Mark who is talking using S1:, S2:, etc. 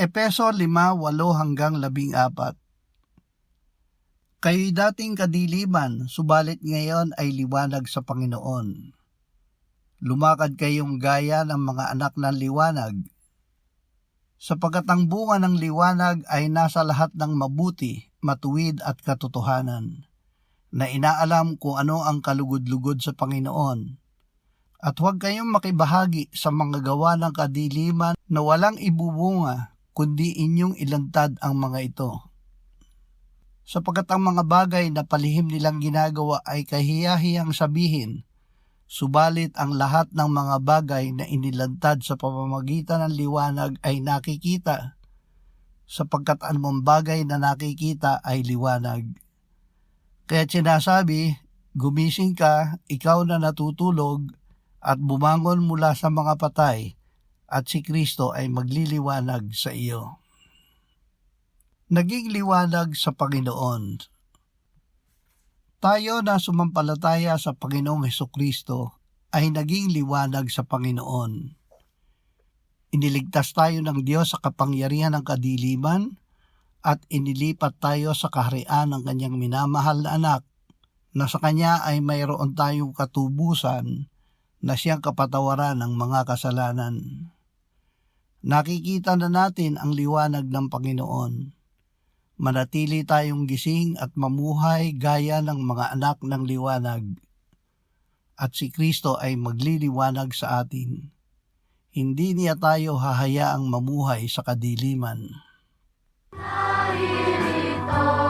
S1: Efeso 5:8-14. Kayo'y dating kadiliman, subalit ngayon ay liwanag sa Panginoon. Lumakad kayong gaya ng mga anak ng liwanag, sapagkat ang bunga ng liwanag ay nasa lahat ng mabuti, matuwid at katotohanan, na inaalam kung ano ang kalugod-lugod sa Panginoon. At huwag kayong makibahagi sa mga gawa ng kadiliman na walang ibubunga, kundi inyong ilantad ang mga ito. Sapagkat ang mga bagay na palihim nilang ginagawa ay kahiya-hiyang sabihin, subalit ang lahat ng mga bagay na inilantad sa pamamagitan ng liwanag ay nakikita, sapagkat anumang bagay na nakikita ay liwanag. Kaya sinasabi, gumising ka, ikaw na natutulog, at bumangon mula sa mga patay, at si Kristo ay magliliwanag sa iyo. Naging liwanag sa Panginoon. Tayo na sumampalataya sa Panginoong Hesukristo ay naging liwanag sa Panginoon. Iniligtas tayo ng Diyos sa kapangyarihan ng kadiliman at inilipat tayo sa kaharian ng Kanyang minamahal na anak, na sa Kanya ay mayroon tayong katubusan na siyang kapatawaran ng mga kasalanan. Nakikita na natin ang liwanag ng Panginoon. Manatili tayong gising at mamuhay gaya ng mga anak ng liwanag. At si Kristo ay magliliwanag sa atin. Hindi niya tayo hahayaang mamuhay sa kadiliman.
S2: Nahirito